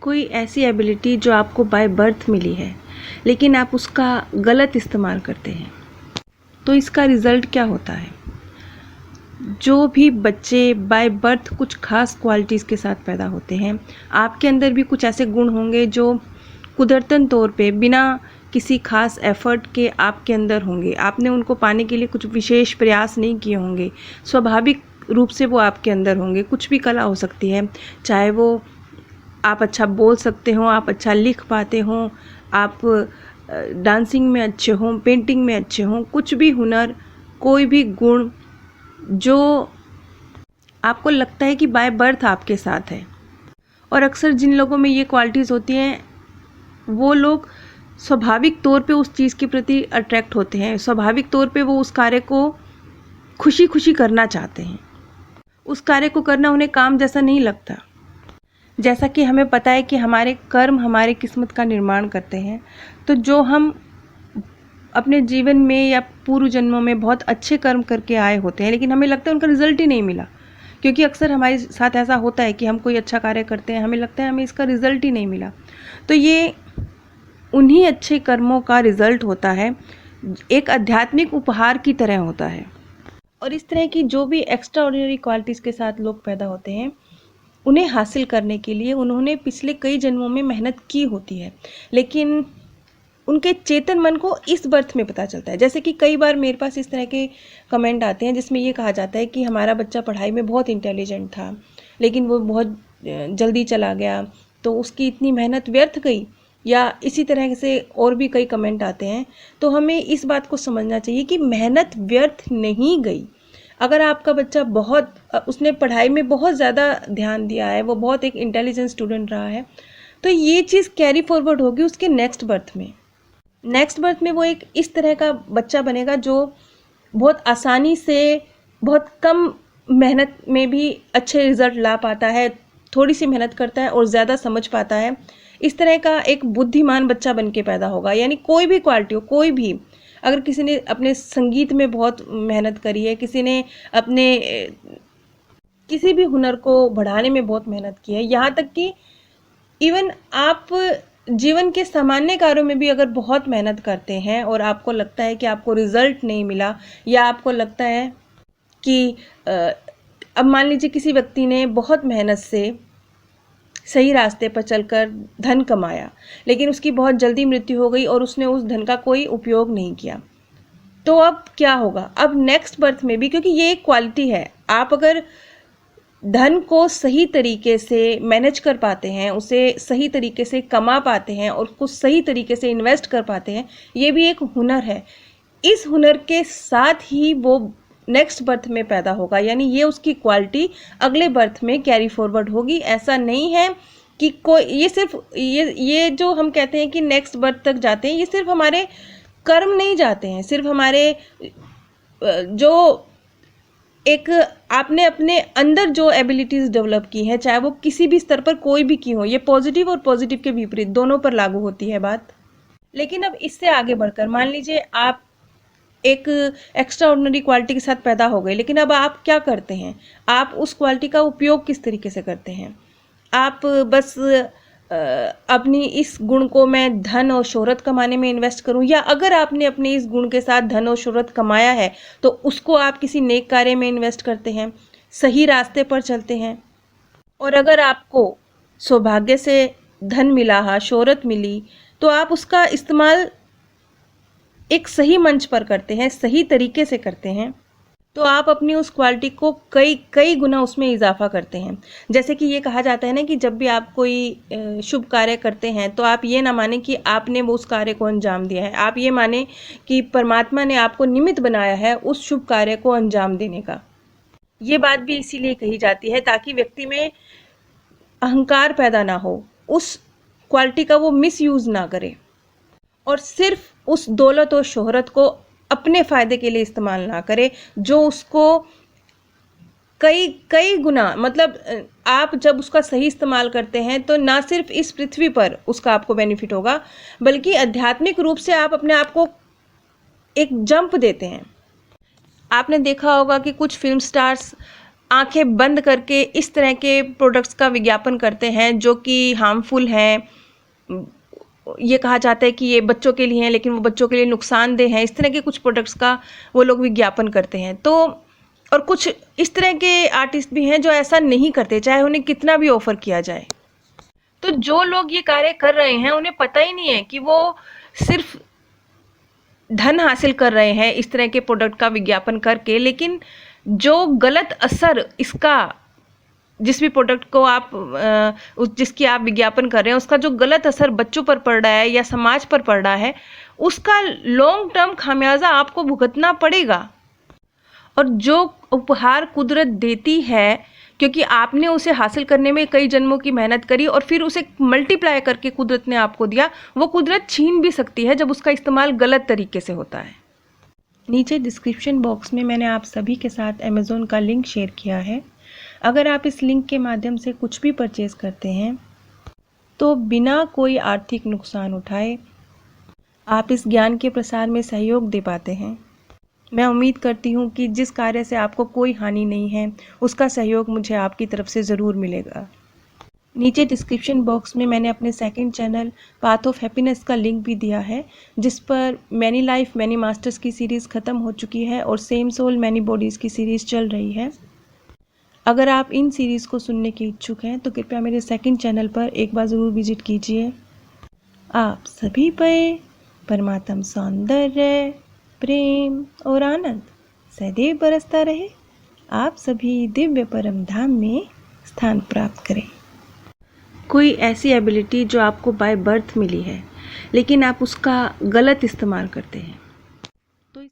कोई ऐसी एबिलिटी जो आपको बाय बर्थ मिली है लेकिन आप उसका गलत इस्तेमाल करते हैं, तो इसका रिज़ल्ट क्या होता है? जो भी बच्चे बाय बर्थ कुछ खास क्वालिटीज़ के साथ पैदा होते हैं, आपके अंदर भी कुछ ऐसे गुण होंगे जो कुदरतन तौर पे बिना किसी खास एफ़र्ट के आपके अंदर होंगे। आपने उनको पाने के लिए कुछ विशेष प्रयास नहीं किए होंगे, स्वाभाविक रूप से वो आपके अंदर होंगे। कुछ भी कला हो सकती है, चाहे वो आप अच्छा बोल सकते हो, आप अच्छा लिख पाते हो, आप डांसिंग में अच्छे हों, पेंटिंग में अच्छे हों, कुछ भी हुनर, कोई भी गुण जो आपको लगता है कि बाय बर्थ आपके साथ है। और अक्सर जिन लोगों में ये क्वालिटीज़ होती हैं, वो लोग स्वाभाविक तौर पे उस चीज़ के प्रति अट्रैक्ट होते हैं, स्वाभाविक तौर पे वो उस कार्य को खुशी खुशी करना चाहते हैं। उस कार्य को करना उन्हें काम जैसा नहीं लगता। जैसा कि हमें पता है कि हमारे कर्म हमारी किस्मत का निर्माण करते हैं, तो जो हम अपने जीवन में या पूर्व जन्मों में बहुत अच्छे कर्म करके आए होते हैं, लेकिन हमें लगता है उनका रिज़ल्ट ही नहीं मिला, क्योंकि अक्सर हमारे साथ ऐसा होता है कि हम कोई अच्छा कार्य करते हैं, हमें लगता है हमें इसका रिज़ल्ट ही नहीं मिला। तो ये उन्हीं अच्छे कर्मों का रिज़ल्ट होता है, एक आध्यात्मिक उपहार की तरह होता है। और इस तरह की जो भी एक्स्ट्रा ऑर्डिनरी क्वालिटीज़ के साथ लोग पैदा होते हैं, उन्हें हासिल करने के लिए उन्होंने पिछले कई जन्मों में मेहनत की होती है, लेकिन उनके चेतन मन को इस बर्थ में पता चलता है। जैसे कि कई बार मेरे पास इस तरह के कमेंट आते हैं जिसमें ये कहा जाता है कि हमारा बच्चा पढ़ाई में बहुत इंटेलिजेंट था, लेकिन वो बहुत जल्दी चला गया, तो उसकी इतनी मेहनत व्यर्थ गई, या इसी तरह से और भी कई कमेंट आते हैं। तो हमें इस बात को समझना चाहिए कि मेहनत व्यर्थ नहीं गई। अगर आपका बच्चा उसने पढ़ाई में बहुत ज़्यादा ध्यान दिया है, वो बहुत एक इंटेलिजेंट स्टूडेंट रहा है, तो ये चीज़ कैरी फॉरवर्ड होगी उसके नेक्स्ट बर्थ में। नेक्स्ट बर्थ में वो एक इस तरह का बच्चा बनेगा जो बहुत आसानी से, बहुत कम मेहनत में भी अच्छे रिजल्ट ला पाता है, थोड़ी सी मेहनत करता है और ज़्यादा समझ पाता है। इस तरह का एक बुद्धिमान बच्चा बन के पैदा होगा। यानी कोई भी क्वालिटी हो, कोई भी, अगर किसी ने अपने संगीत में बहुत मेहनत करी है, किसी ने अपने किसी भी हुनर को बढ़ाने में बहुत मेहनत की है, यहाँ तक कि इवन आप जीवन के सामान्य कार्यों में भी अगर बहुत मेहनत करते हैं और आपको लगता है कि आपको रिजल्ट नहीं मिला, या आपको लगता है कि अब मान लीजिए किसी व्यक्ति ने बहुत मेहनत से सही रास्ते पर चलकर धन कमाया, लेकिन उसकी बहुत जल्दी मृत्यु हो गई और उसने उस धन का कोई उपयोग नहीं किया, तो अब क्या होगा? अब नेक्स्ट बर्थ में भी, क्योंकि ये एक क्वालिटी है, आप अगर धन को सही तरीके से मैनेज कर पाते हैं, उसे सही तरीके से कमा पाते हैं और उसको सही तरीके से इन्वेस्ट कर पाते हैं, ये भी एक हुनर है। इस हुनर के साथ ही वो नेक्स्ट बर्थ में पैदा होगा, यानी ये उसकी क्वालिटी अगले बर्थ में कैरी फॉरवर्ड होगी। ऐसा नहीं है कि कोई ये सिर्फ ये जो हम कहते हैं कि नेक्स्ट बर्थ तक जाते हैं, ये सिर्फ हमारे कर्म नहीं जाते हैं, सिर्फ हमारे जो एक आपने अपने अंदर जो एबिलिटीज़ डेवलप की हैं, चाहे वो किसी भी स्तर पर कोई भी की हो, ये पॉजिटिव और पॉजिटिव के विपरीत दोनों पर लागू होती है बात। लेकिन अब इससे आगे बढ़कर मान लीजिए आप एक एक्स्ट्रा ऑर्डिनरी क्वालिटी के साथ पैदा हो गए, लेकिन अब आप क्या करते हैं? आप उस क्वालिटी का उपयोग किस तरीके से करते हैं? आप बस अपनी इस गुण को मैं धन और शोहरत कमाने में इन्वेस्ट करूं, या अगर आपने अपने इस गुण के साथ धन और शोहरत कमाया है तो उसको आप किसी नेक कार्य में इन्वेस्ट करते हैं, सही रास्ते पर चलते हैं। और अगर आपको सौभाग्य से धन मिला है, शोहरत मिली, तो आप उसका इस्तेमाल एक सही मंच पर करते हैं, सही तरीके से करते हैं, तो आप अपनी उस क्वालिटी को कई गुना उसमें इजाफा करते हैं। जैसे कि ये कहा जाता है ना कि जब भी आप कोई शुभ कार्य करते हैं तो आप ये ना माने कि आपने वो उस कार्य को अंजाम दिया है, आप ये माने कि परमात्मा ने आपको निमित्त बनाया है उस शुभ कार्य को अंजाम देने का। ये बात भी इसीलिए कही जाती है ताकि व्यक्ति में अहंकार पैदा ना हो, उस क्वालिटी का वो मिसयूज़ ना करे और सिर्फ उस दौलत और शोहरत को अपने फ़ायदे के लिए इस्तेमाल ना करे, जो उसको कई गुना, मतलब आप जब उसका सही इस्तेमाल करते हैं तो ना सिर्फ इस पृथ्वी पर उसका आपको बेनिफिट होगा, बल्कि आध्यात्मिक रूप से आप अपने आप को एक जंप देते हैं। आपने देखा होगा कि कुछ फिल्म स्टार्स आंखें बंद करके इस तरह के प्रोडक्ट्स का विज्ञापन करते हैं जो कि हार्मफुल हैं। ये कहा जाता है कि ये बच्चों के लिए हैं, लेकिन वो बच्चों के लिए नुकसानदेह हैं। इस तरह के कुछ प्रोडक्ट्स का वो लोग विज्ञापन करते हैं। तो और कुछ इस तरह के आर्टिस्ट भी हैं जो ऐसा नहीं करते, चाहे उन्हें कितना भी ऑफ़र किया जाए। तो जो लोग ये कार्य कर रहे हैं उन्हें पता ही नहीं है कि वो सिर्फ धन हासिल कर रहे हैं इस तरह के प्रोडक्ट का विज्ञापन करके, लेकिन जो गलत असर इसका, जिस भी प्रोडक्ट को आप जिसकी आप विज्ञापन कर रहे हैं, उसका जो गलत असर बच्चों पर पड़ रहा है या समाज पर पड़ रहा है, उसका लॉन्ग टर्म खामियाजा आपको भुगतना पड़ेगा। और जो उपहार कुदरत देती है, क्योंकि आपने उसे हासिल करने में कई जन्मों की मेहनत करी और फिर उसे मल्टीप्लाई करके कुदरत ने आपको दिया, वो कुदरत छीन भी सकती है जब उसका इस्तेमाल गलत तरीके से होता है। नीचे डिस्क्रिप्शन बॉक्स में मैंने आप सभी के साथ अमेज़ॉन का लिंक शेयर किया है। अगर आप इस लिंक के माध्यम से कुछ भी परचेज़ करते हैं तो बिना कोई आर्थिक नुकसान उठाए आप इस ज्ञान के प्रसार में सहयोग दे पाते हैं। मैं उम्मीद करती हूँ कि जिस कार्य से आपको कोई हानि नहीं है, उसका सहयोग मुझे आपकी तरफ से ज़रूर मिलेगा। नीचे डिस्क्रिप्शन बॉक्स में मैंने अपने second channel path of happiness का लिंक भी दिया है, जिस पर मैनी लाइफ मैनी मास्टर्स की सीरीज़ ख़त्म हो चुकी है और सेम सोल मैनी बॉडीज़ की सीरीज़ चल रही है। अगर आप इन सीरीज़ को सुनने के इच्छुक हैं तो कृपया मेरे सेकंड चैनल पर एक बार ज़रूर विजिट कीजिए। आप सभी पे परमात्म सौंदर्य, प्रेम और आनंद सदैव बरसता रहे। आप सभी दिव्य परम धाम में स्थान प्राप्त करें। कोई ऐसी एबिलिटी जो आपको बाय बर्थ मिली है, लेकिन आप उसका गलत इस्तेमाल करते हैं,